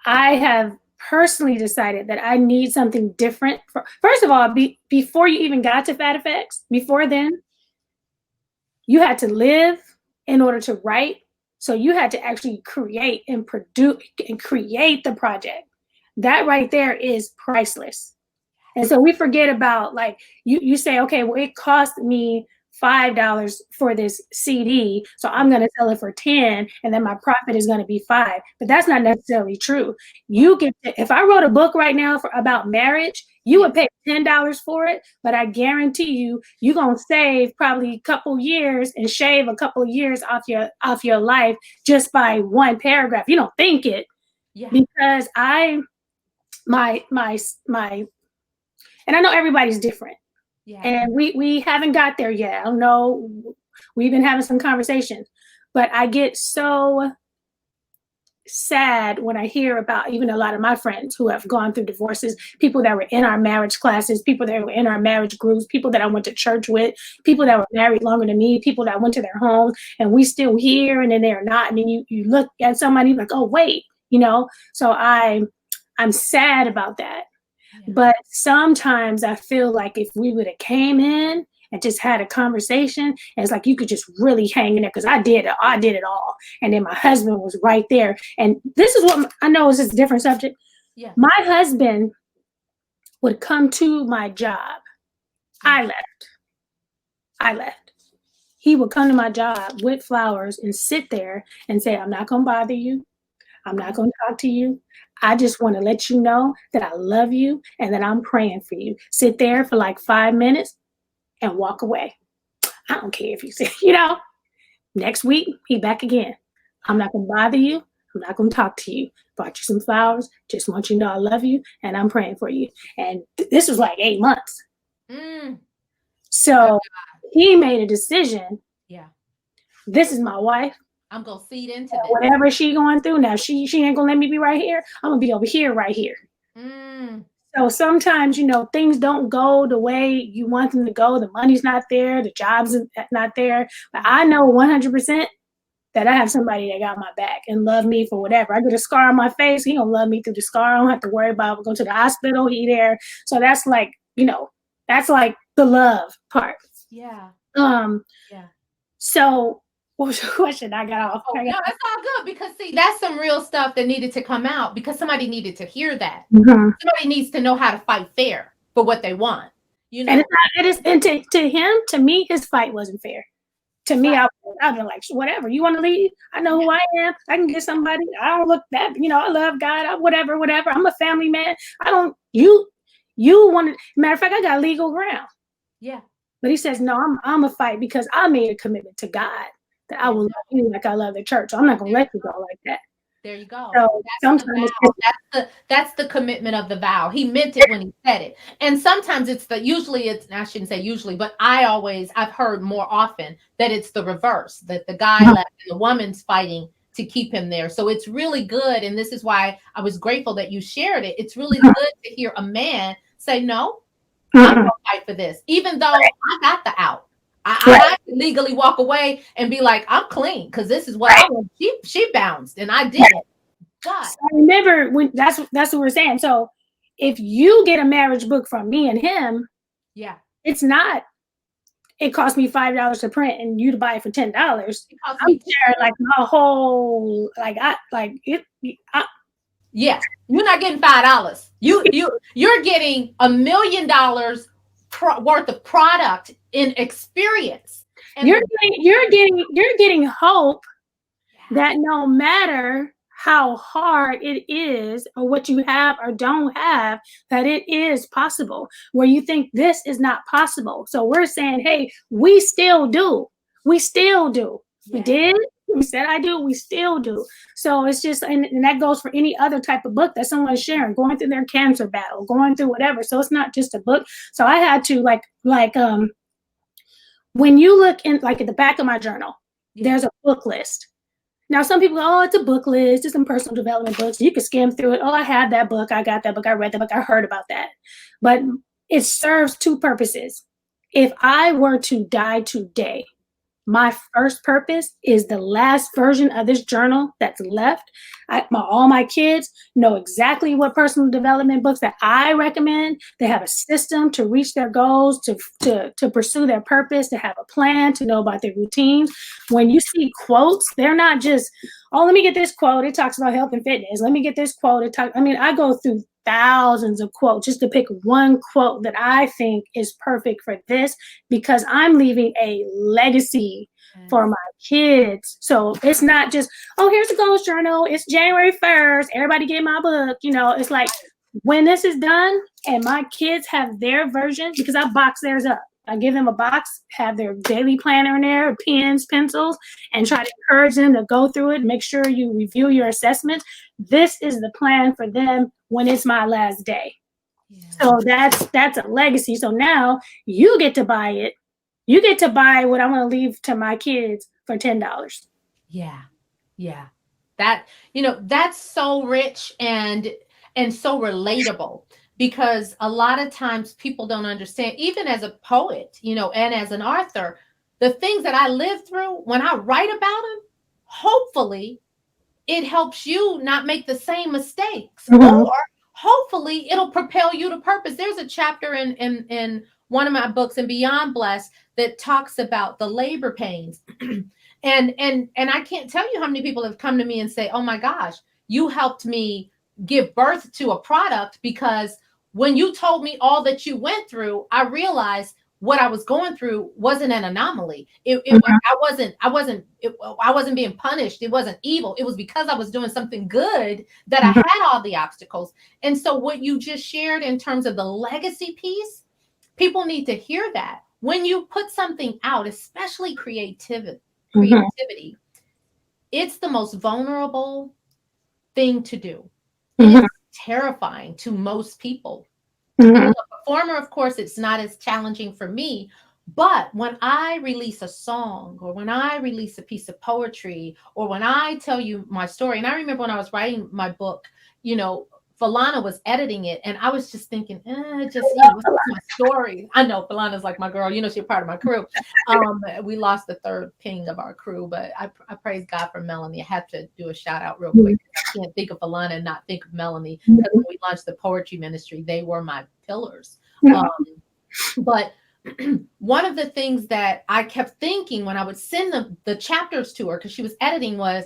I have personally decided that I need something different. First of all, before you even got to Fat Effects, before then, you had to live in order to write. So you had to actually create and produce and create the project. That right there is priceless. And so we forget about, like, you say, okay, well, it cost me $5 for this CD, so I'm going to sell it for 10, and then my profit is going to be 5. But that's not necessarily true. You get to, if I wrote a book right now about marriage, you would pay $10 for it, but I guarantee you, you're going to save probably a couple years and shave a couple of years off your life just by one paragraph. You don't think it, because my and I know everybody's different. Yeah. And we haven't got there yet. I don't know. We've been having some conversations, but I get so sad when I hear about even a lot of my friends who have gone through divorces, people that were in our marriage classes, people that were in our marriage groups, people that I went to church with, people that were married longer than me, people that went to their homes, and we still here and then they're not. And then you look at somebody like, oh, wait, you know? So I'm sad about that. But sometimes I feel like if we would have came in and just had a conversation, and it's like you could just really hang in there, because I did it all. And then my husband was right there. And this is what I know is just a different subject. Yeah. My husband would come to my job. I left. He would come to my job with flowers and sit there and say, I'm not going to bother you. I'm not going to talk to you. I just want to let you know that I love you and that I'm praying for you. Sit there for like 5 minutes and walk away. I don't care if you say, next week, he back again. I'm not going to bother you. I'm not going to talk to you. Brought you some flowers. Just want you to know I love you and I'm praying for you. And this was like 8 months. So he made a decision. Yeah. This is my wife. I'm going to feed into this. Whatever she going through now, she ain't going to let me be right here. I'm going to be over here right here. So sometimes, things don't go the way you want them to go. The money's not there. The job's not there. But I know 100% that I have somebody that got my back and love me for whatever. I get a scar on my face. He going to love me through the scar. I don't have to worry about going to the hospital. He there. So that's like, that's like the love part. Yeah. So what was your question? I got off. No, that's all good, because see, that's some real stuff that needed to come out, because somebody needed to hear that. Somebody needs to know how to fight fair for what they want. And to him, to me, his fight wasn't fair. To me, I've been like, whatever. You want to leave? I know who I am. I can get somebody. I don't look that. I love God. Whatever. I'm a family man. I don't. You want to? Matter of fact, I got legal ground. Yeah. But he says, no, I'm a fight, because I made a commitment to God that I will love you like I love the church. So I'm not going to let you go like that. There you go. So sometimes that's the commitment of the vow. He meant it when he said it. And sometimes I shouldn't say usually, but I've heard more often that it's the reverse, that the guy left and the woman's fighting to keep him there. So it's really good. And this is why I was grateful that you shared it. It's really good to hear a man say, no, I'm going to fight for this, even though I got the out. I legally walk away and be like, I'm clean, because this is what I want. She bounced and I did it. God. So I remember when that's what we're saying. So if you get a marriage book from me and him, it's not. It cost me $5 to print and you to buy it for $10. I'm sharing like my whole Yeah, you're not getting $5. You're getting $1 million worth of product in experience. And you're getting hope that no matter how hard it is, or what you have or don't have, that it is possible, where you think this is not possible. So we're saying, hey, we still do. We still do. We did. We said I do. We still do. So it's just, and that goes for any other type of book that someone's sharing, going through their cancer battle, going through whatever. So it's not just a book. So I had to when you look in, like at the back of my journal, there's a book list. Now, some people go, oh, it's a book list. It's some personal development books. You can skim through it. Oh, I have that book. I got that book. I read that book. I heard about that. But it serves two purposes. If I were to die today, my first purpose is the last version of this journal that's left. All my kids know exactly what personal development books that I recommend. They have a system to reach their goals, to pursue their purpose, to have a plan, to know about their routines. When you see quotes, they're not just, oh, let me get this quote. It talks about health and fitness. Let me get this quote. I go through thousands of quotes just to pick one quote that I think is perfect for this, because I'm leaving a legacy for my kids. So it's not just, oh, here's a goals journal. It's January 1st. Everybody get my book. It's like, when this is done and my kids have their version, because I box theirs up. I give them a box, have their daily planner in there, pens, pencils, and try to encourage them to go through it. Make sure you review your assessments. This is the plan for them when it's my last day. So that's a legacy. So now you get to buy it. You get to buy what I'm going to leave to my kids for $10. Yeah. That's so rich and so relatable, because a lot of times people don't understand, even as a poet, and as an author, the things that I live through, when I write about them, hopefully it helps you not make the same mistakes, or hopefully it'll propel you to purpose. There's a chapter in one of my books, in Beyond Blessed, that talks about the labor pains. and I can't tell you how many people have come to me and say, oh my gosh, you helped me give birth to a product, because when you told me all that you went through, I realized what I was going through wasn't an anomaly. I wasn't being punished. It wasn't evil. It was because I was doing something good that I had all the obstacles. And so what you just shared in terms of the legacy piece, people need to hear that. When you put something out, especially creativity, it's the most vulnerable thing to do. It's terrifying to most people. As a performer, of course, it's not as challenging for me. But when I release a song, or when I release a piece of poetry, or when I tell you my story, and I remember when I was writing my book, Falana was editing it, and I was just thinking, what's my story? I know Falana's like my girl, she's part of my crew. We lost the third ping of our crew, but I praise God for Melanie. I have to do a shout out real quick. I can't think of Falana and not think of Melanie, because when we launched the poetry ministry, they were my pillars. But one of the things that I kept thinking when I would send the chapters to her, because she was editing, was,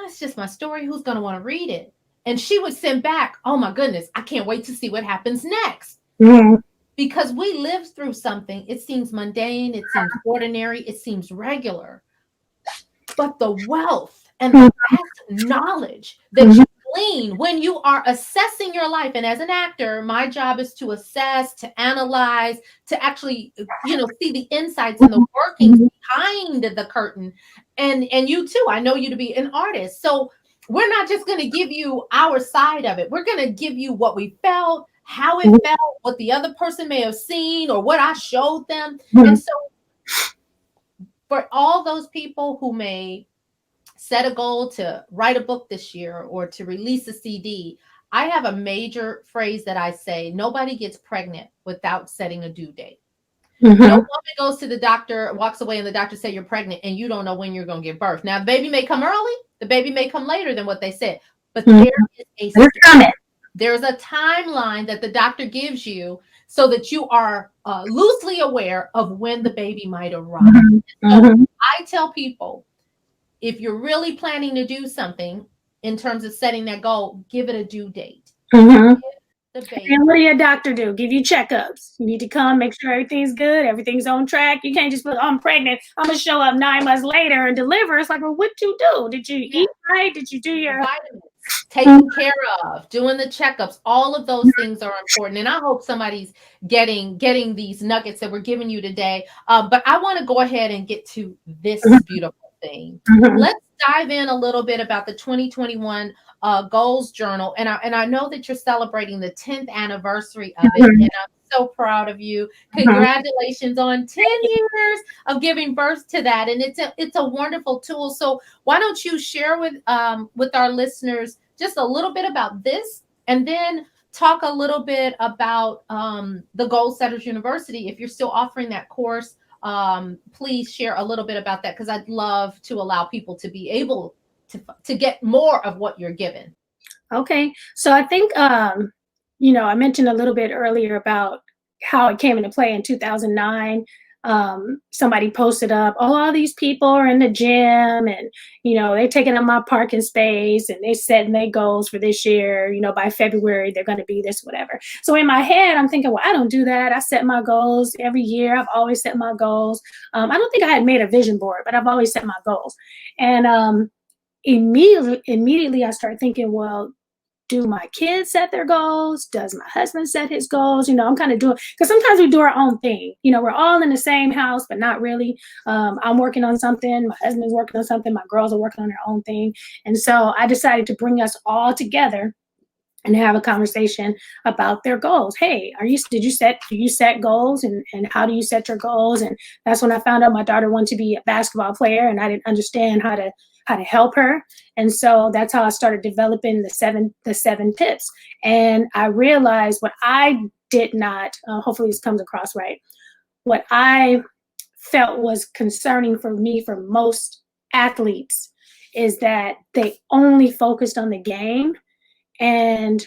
it's just my story. Who's going to want to read it? And she would send back, oh my goodness, I can't wait to see what happens next. Because we lived through something. It seems mundane. It seems ordinary. It seems regular. But the wealth and the vast knowledge that you glean when you are assessing your life. And as an actor, my job is to assess, to analyze, to actually, see the insights and the workings behind the curtain. And you too, I know you to be an artist. So we're not just going to give you our side of it. We're going to give you what we felt, how it felt, what the other person may have seen, or what I showed them. And so for all those people who may set a goal to write a book this year or to release a CD, I have a major phrase that I say: nobody gets pregnant without setting a due date. No woman goes to the doctor, walks away, and the doctor say you're pregnant, and you don't know when you're going to give birth. Now, the baby may come early, the baby may come later than what they said, but there is there's a timeline that the doctor gives you, so that you are loosely aware of when the baby might arrive. So I tell people, if you're really planning to do something in terms of setting that goal, give it a due date. Give The baby. And what do your doctor do? Give you checkups. You need to come, make sure everything's good, everything's on track. You can't just put, I'm pregnant, I'm gonna show up 9 months later and deliver. It's like, well, what you do? Did you eat right? Did you do your vitamins, taken care of, doing the checkups? All of those things are important. And I hope somebody's getting these nuggets that we're giving you today. But I want to go ahead and get to this beautiful thing. Let's dive in a little bit about the 2021 goals journal. And I know that you're celebrating the 10th anniversary of it. And I'm so proud of you. Congratulations on 10 years of giving birth to that. And it's a wonderful tool. So why don't you share with our listeners just a little bit about this, and then talk a little bit about the Goal Setters University. If you're still offering that course, please share a little bit about that, because I'd love to allow people to be able to get more of what you're given. Okay. So I think, you know, I mentioned a little bit earlier about how it came into play in 2009. Somebody posted up, oh, all these people are in the gym and, you know, they're taking up my parking space and they setting their goals for this year. You know, by February, they're going to be this, whatever. So in my head, I'm thinking, well, I don't do that. I set my goals every year. I've always set my goals. I don't think I had made a vision board, but I've always set my goals. And immediately I start thinking, well, do my kids set their goals? Does my husband set his goals? You know, I'm kind of doing, because sometimes we do our own thing. You know, we're all in the same house, but not really. I'm working on something. My husband's working on something. My girls are working on their own thing. And so I decided to bring us all together and have a conversation about their goals. Hey, do you set goals, and how do you set your goals? And that's when I found out my daughter wanted to be a basketball player, and I didn't understand how to help her. And so that's how I started developing the seven tips. And I realized what I did not, hopefully this comes across right, what I felt was concerning for me, for most athletes, is that they only focused on the game and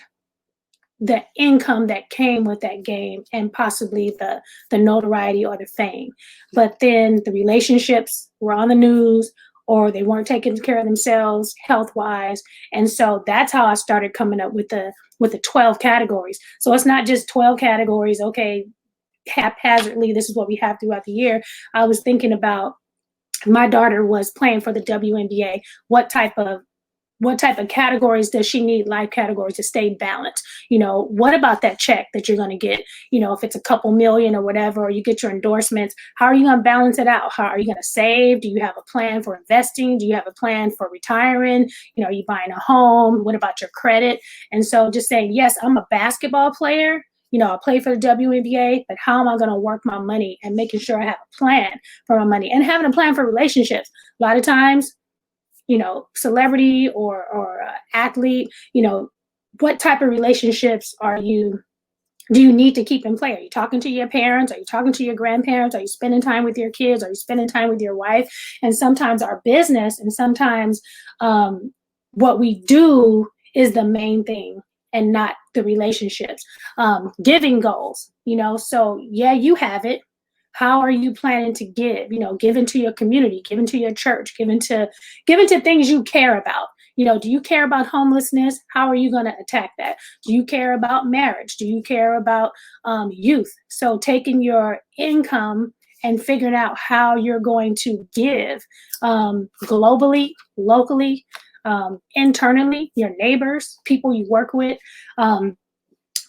the income that came with that game, and possibly the notoriety or the fame. But then the relationships were on the news, or they weren't taking care of themselves health-wise. And so that's how I started coming up with the 12 categories. So it's not just 12 categories, okay, haphazardly, this is what we have throughout the year. I was thinking about, my daughter was playing for the WNBA. What type of categories does she need, life categories, to stay balanced? You know, what about that check that you're going to get? You know, if it's a couple million or whatever, or you get your endorsements, how are you going to balance it out? How are you going to save? Do you have a plan for investing? Do you have a plan for retiring? You know, are you buying a home? What about your credit? And so just saying, yes, I'm a basketball player. You know, I play for the WNBA, but how am I going to work my money, and making sure I have a plan for my money, and having a plan for relationships. A lot of times, you know, celebrity or athlete, you know, what type of relationships do you need to keep in play? Are you talking to your parents? Are you talking to your grandparents? Are you spending time with your kids? Are you spending time with your wife? And sometimes our business, and sometimes what we do is the main thing, and not the relationships. Giving goals, you know, so yeah, you have it. How are you planning to give? You know, give into your community, give into your church, give into things you care about. You know, do you care about homelessness? How are you going to attack that? Do you care about marriage? Do you care about youth? So taking your income and figuring out how you're going to give globally, locally, internally, your neighbors, people you work with.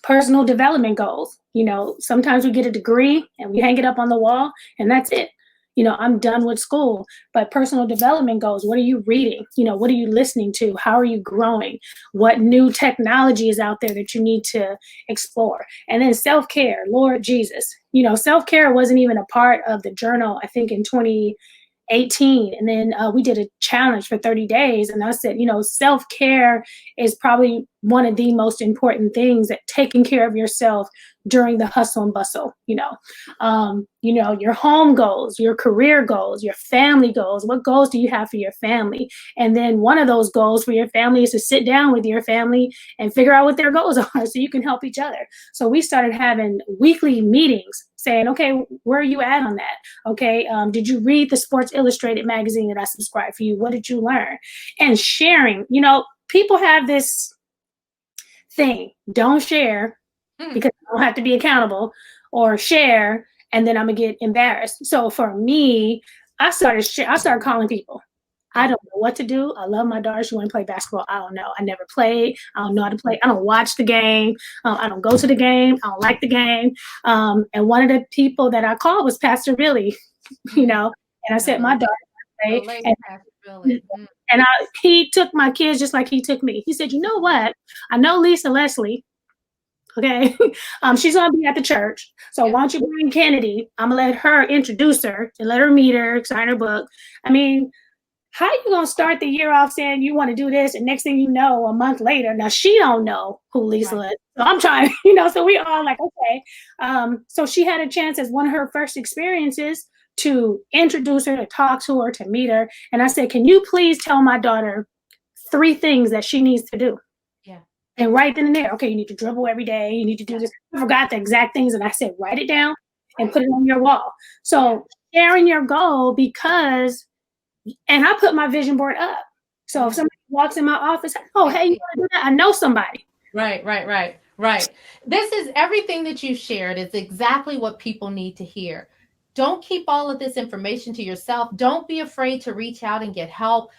Personal development goals. You know, sometimes we get a degree and we hang it up on the wall and that's it. You know, I'm done with school. But personal development goals, what are you reading? You know, what are you listening to? How are you growing? What new technology is out there that you need to explore? And then self-care, Lord Jesus. You know, self-care wasn't even a part of the journal, I think, in 2018. And then we did a challenge for 30 days. And I said, you know, self-care is probably one of the most important things, that taking care of yourself during the hustle and bustle, you know, your home goals, your career goals, your family goals. What goals do you have for your family? And then one of those goals for your family is to sit down with your family and figure out what their goals are, so you can help each other. So we started having weekly meetings saying, okay, where are you at on that? Okay, did you read the Sports Illustrated magazine that I subscribed for you? What did you learn? And sharing, you know, people have this thing, don't share, because I don't have to be accountable or share, and then I'm gonna get embarrassed. So for me, I started calling people. I don't know what to do. I love my daughter. She want to play basketball. I don't know. I never played. I don't know how to play. I don't watch the game. I don't go to the game. I don't like the game. And one of the people that I called was Pastor Billy, you know, and I said, my daughter, The late Pastor Billy. and he took my kids just like he took me. He said, you know what? I know Lisa Leslie. Okay. She's going to be at the church. So why don't you bring Kennedy? I'm going to let her introduce her and let her meet her, sign her book. I mean, how are you going to start the year off saying you want to do this? And next thing you know, a month later, now she don't know who Lisa is. So I'm trying, you know, so we all like, okay. So she had a chance as one of her first experiences to introduce her, to talk to her, to meet her. And I said, can you please tell my daughter 3 things that she needs to do? And right then and there, okay, you need to dribble every day. You need to do this. I forgot the exact things. And I said, write it down and put it on your wall. So sharing your goal and I put my vision board up. So if somebody walks in my office, oh, hey, you want to do that? I know somebody. Right. This is everything that you shared is exactly what people need to hear. Don't keep all of this information to yourself. Don't be afraid to reach out and get help.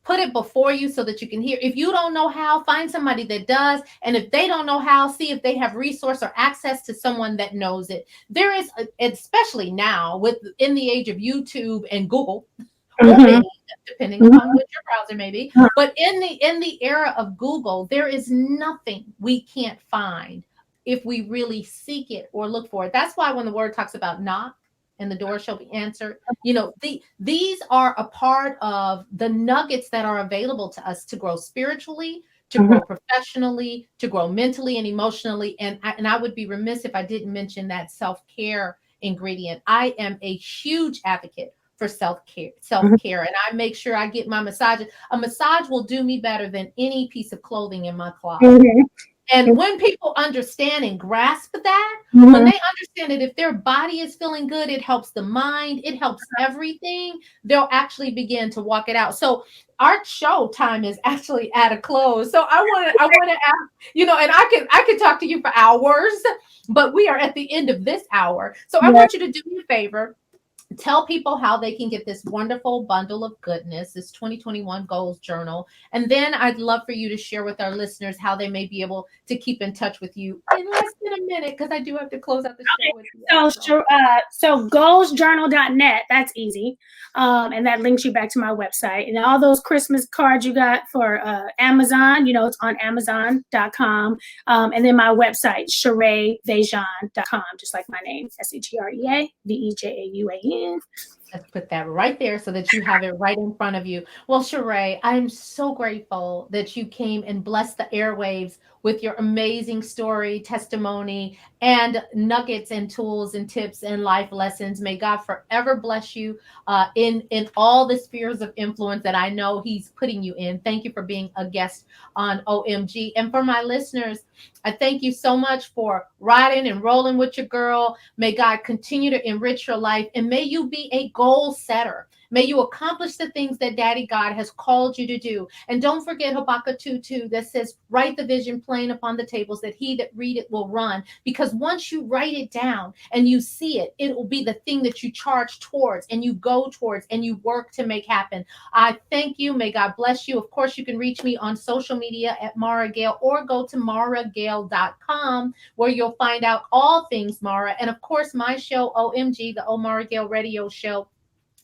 Put it before you so that you can hear. If you don't know how, find somebody that does. And if they don't know how, see if they have resource or access to someone that knows it. There is, especially now in the age of YouTube and Google, depending upon what your browser may be. But in the era of Google, there is nothing we can't find if we really seek it or look for it. That's why when the word talks about knock, and the door shall be answered. You know, these are a part of the nuggets that are available to us to grow spiritually, to grow professionally, to grow mentally and emotionally. And I would be remiss if I didn't mention that self-care ingredient. I am a huge advocate for self-care, and I make sure I get my massage. A massage will do me better than any piece of clothing in my closet. And when people understand and grasp that, when they understand that if their body is feeling good, it helps the mind, it helps everything, they'll actually begin to walk it out. So our show time is actually at a close. So I want to ask, you know, and I could talk to you for hours, but we are at the end of this hour. So I want you to do me a favor. Tell people how they can get this wonderful bundle of goodness, this 2021 goals journal. And then I'd love for you to share with our listeners how they may be able to keep in touch with you in less than a minute, because I do have to close out the show with you. So goalsjournal.net, that's easy. And that links you back to my website. And all those Christmas cards you got for Amazon, you know, it's on Amazon.com. And then my website, ShereaVeJauan.com, just like my name, ShereaVeJauan. Let's put that right there so that you have it right in front of you. Well, Sherea, I'm so grateful that you came and blessed the airwaves with your amazing story, testimony, and nuggets and tools and tips and life lessons. May God forever bless you in all the spheres of influence that I know He's putting you in. Thank you for being a guest on OMG. And for my listeners, I thank you so much for riding and rolling with your girl. May God continue to enrich your life, and may you be a goal setter. May you accomplish the things that Daddy God has called you to do. And don't forget Habakkuk 2:2 that says, write the vision plain upon the tables, that he that read it will run. Because once you write it down and you see it, it will be the thing that you charge towards and you go towards and you work to make happen. I thank you. May God bless you. Of course, you can reach me on social media at Maura Gale, or go to mauragale.com, where you'll find out all things Maura. And of course, my show, OMG, the Maura Gale Radio Show,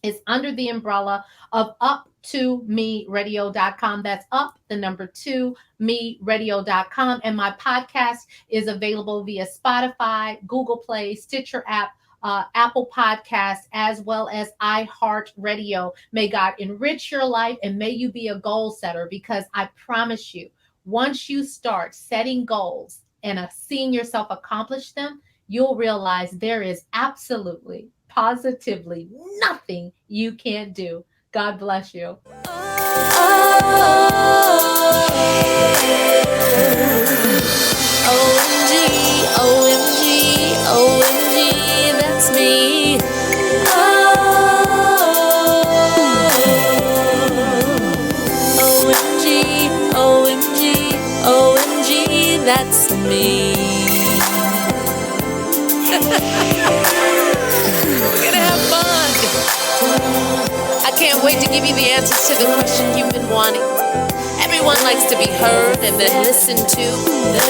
is under the umbrella of up2meradio.com. That's up, the number 2, meradio.com. And my podcast is available via Spotify, Google Play, Stitcher app, Apple Podcasts, as well as iHeartRadio. May God enrich your life, and may you be a goal setter, because I promise you, once you start setting goals and seeing yourself accomplish them, you'll realize there is absolutely, positively nothing you can't do. God bless you. OMG, OMG, OMG, that's me. OMG, OMG, OMG, that's me. can't wait to give you the answers to the question you've been wanting. Everyone likes to be heard and then listened to.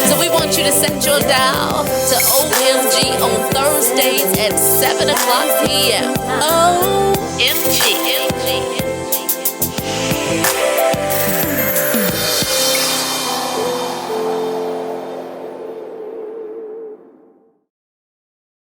So we want you to set your dial to OMG on Thursdays at 7 o'clock p.m. OMG.